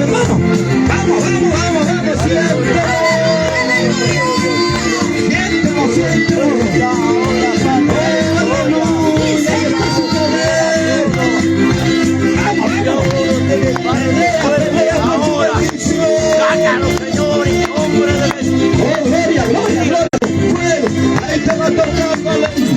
hermano. Vamos, vamos, vamos, vamos, siéntelo. Siéntelo, siéntelo. Aleluya, y está su poder. Vamos, vamos. Sácalo, Señor, en nombre de Jesús. Oh, gloria, gloria, gloria. Fuego. Ahí te va tocando, aleluya.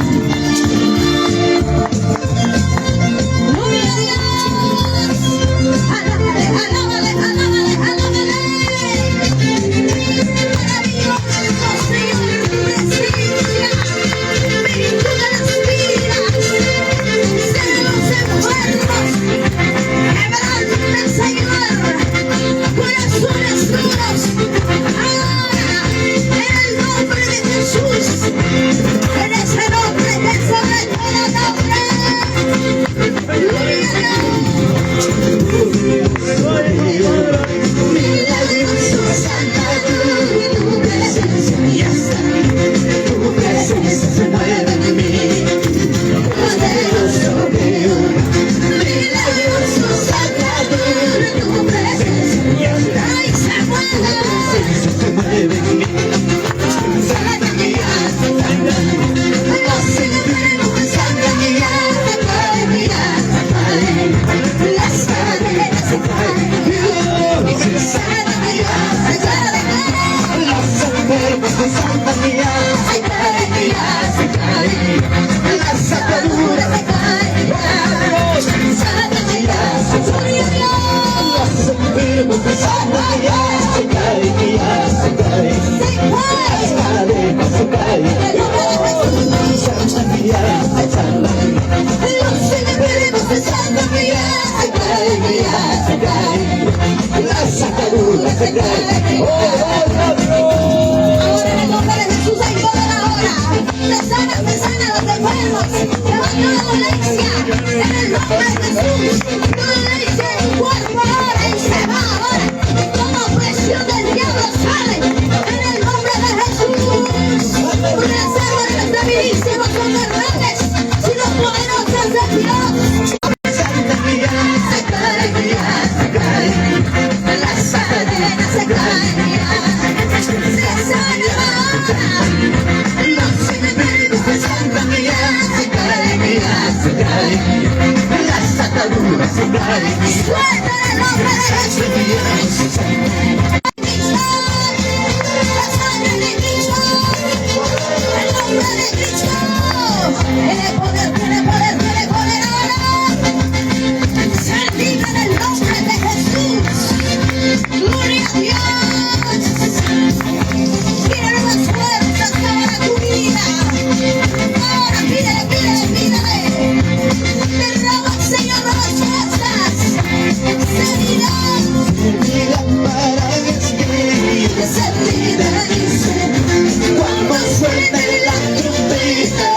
Cuando suene la trompeta,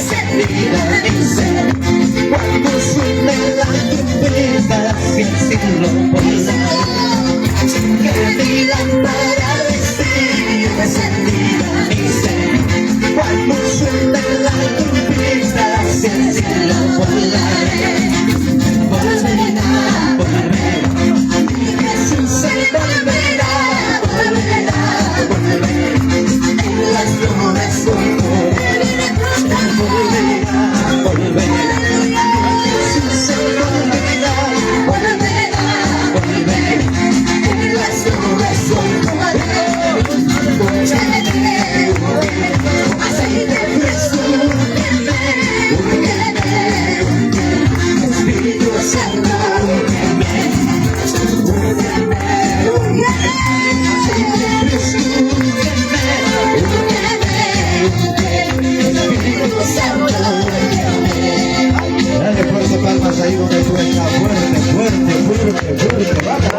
encendida mi ser. Cuando suene la trompeta y el cielo volará, que mi lámpara brille encendida mi ser. Cuando suene la trompeta y el cielo volaré, volverá, volverá, mi Jesús se volverá, volverá, volverá, en las nubes volverá, volverá, volverá, mi Jesús se volverá, volverá, volverá, en las nubes volverá, aceite fresco, Espíritu Santo, Dale fuerte palmas ahí donde tú estás. Fuerte, fuerte, fuerte, fuerte. Vamos,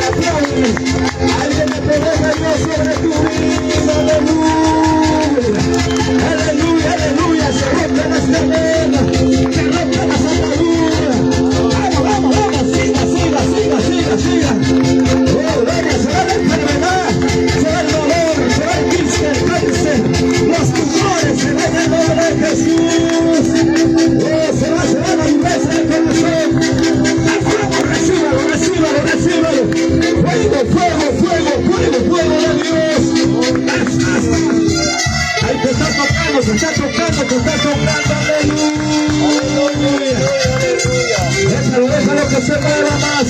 aplaude. Alguien le pega a Dios sobre tu vida. Aleluya, aleluya, aleluya. Se rompen las cadenas, se rompen las ataduras. Vamos, vamos, siga. Oh, gloria, se va la enfermedad, se va el dolor, se va el cáncer, los tumores, se va en el nombre de Jesús. Oh, se va la dureza del corazón. Al fuego, recíbalo. Fuego de Dios. Ahí te está tocando, aleluya. Déjalo que se mueva más.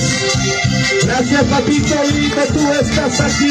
Gracias, papito lindo, tú estás aquí.